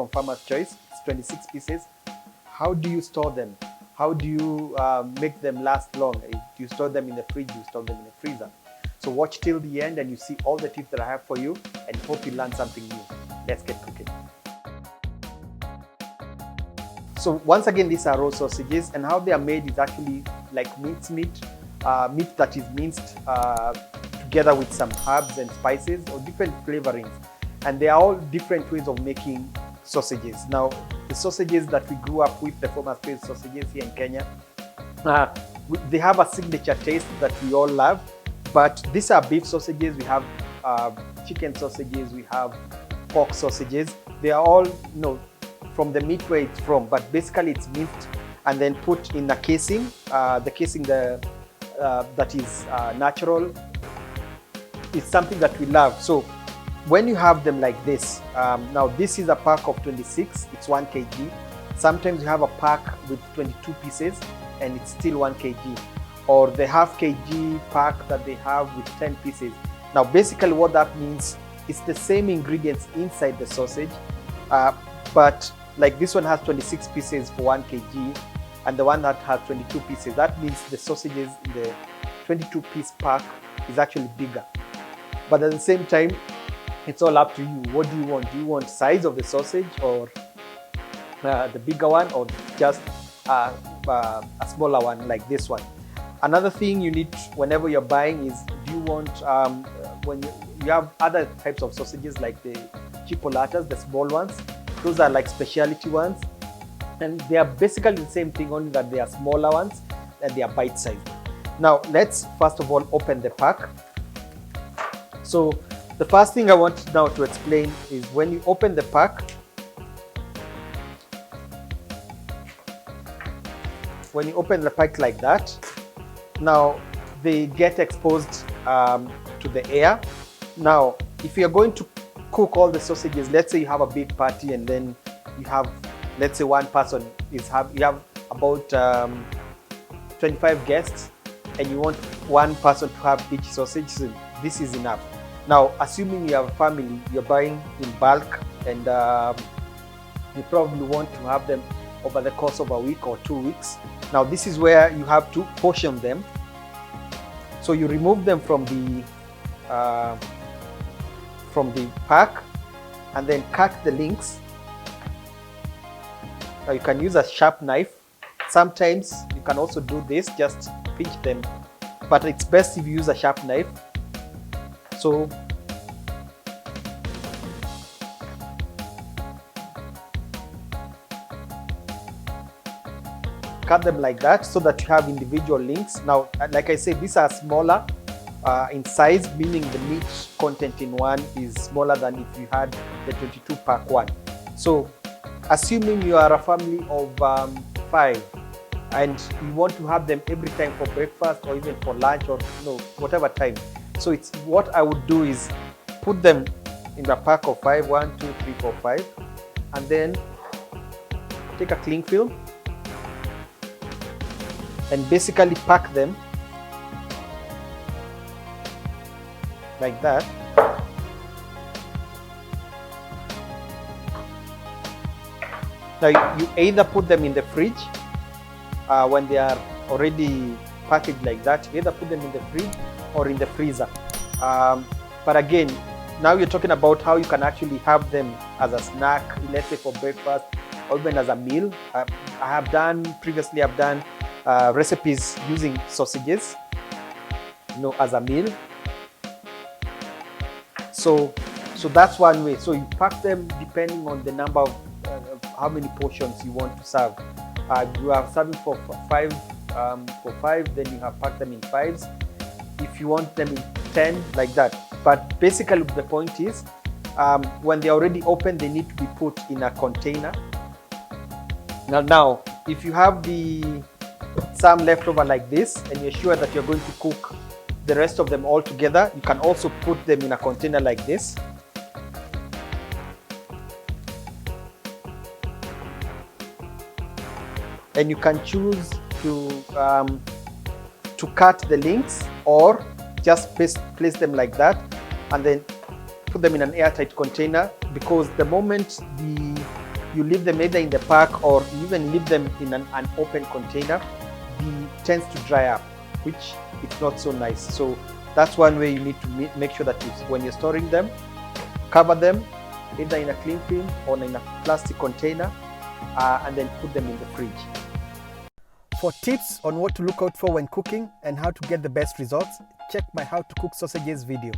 from Farmer's Choice. It's 26 pieces. How do you store them? How do you make them last long? Do you store them in the fridge? Do you store them in the freezer? So watch till the end and you see all the tips that I have for you, and hope you learn something new. Let's get cooking. So once again, these are raw sausages, and how they are made is actually like minced meat, meat that is minced together with some herbs and spices or different flavorings. And they are all different ways of making sausages. Now, the sausages that we grew up with, the Farmer's Choice sausages here in Kenya, they have a signature taste that we all love. But these are beef sausages. We have chicken sausages. We have pork sausages. They are all, from the meat where it's from, but basically it's minced and then put in a casing. The casing that is natural. It's something that we love. So when you have them like this, now this is a pack of 26, it's 1 kg. Sometimes you have a pack with 22 pieces and it's still 1 kg. Or the half kg pack that they have with 10 pieces. Now basically what that means is the same ingredients inside the sausage, but like this one has 26 pieces for 1 kg and the one that has 22 pieces. That means the sausages in the 22 piece pack is actually bigger. But at the same time, it's all up to you. What do you want? Do you want size of the sausage or the bigger one, or just a smaller one like this one? Another thing you need whenever you're buying is, do you want, when you have other types of sausages like the chipolatas, the small ones, those are like specialty ones. And they are basically the same thing, only that they are smaller ones and they are bite-sized. Now, let's first of all open the pack. So the first thing I want now to explain is when you open the pack, like that, now they get exposed to the air. Now, if you're going to cook all the sausages, let's say you have a big party and then you have, let's say one person you have about 25 guests and you want one person to have each sausage, so this is enough. Now, assuming you have a family, you're buying in bulk and you probably want to have them over the course of a week or 2 weeks. Now, this is where you have to portion them. So you remove them from the pack and then cut the links. Now, you can use a sharp knife. Sometimes you can also do this, just pinch them, but it's best if you use a sharp knife. So cut them like that so that you have individual links. Now, like I said, these are smaller in size, meaning the meat content in one is smaller than if you had the 22 pack one. So assuming you are a family of 5 and you want to have them every time for breakfast or even for lunch or whatever time. So it's what I would do is put them in a pack of 5, 1, 2, 3, 4, 5, and then take a cling film and basically pack them like that. Now you either put them in the fridge when they are already packaged like that, you either put them in the fridge or in the freezer. But again, now you're talking about how you can actually have them as a snack, let's say for breakfast or even as a meal. I've done recipes using sausages, as a meal. So that's one way. So you pack them depending on the number of how many portions you want to serve. You are serving for 5, then you have packed them in 5s. If you want them in 10, like that. But basically the point is, when they're already open, they need to be put in a container. Now, if you have some leftover like this and you're sure that you're going to cook the rest of them all together, you can also put them in a container like this. And you can choose to cut the links or just place them like that and then put them in an airtight container, because the moment you leave them either in the pack or you even leave them in an open container, it tends to dry up, which it's not so nice. So that's one way you need to make sure that when you're storing them, cover them either in a cling film or in a plastic container, and then put them in the fridge. For tips on what to look out for when cooking and how to get the best results, check my How to Cook Sausages video.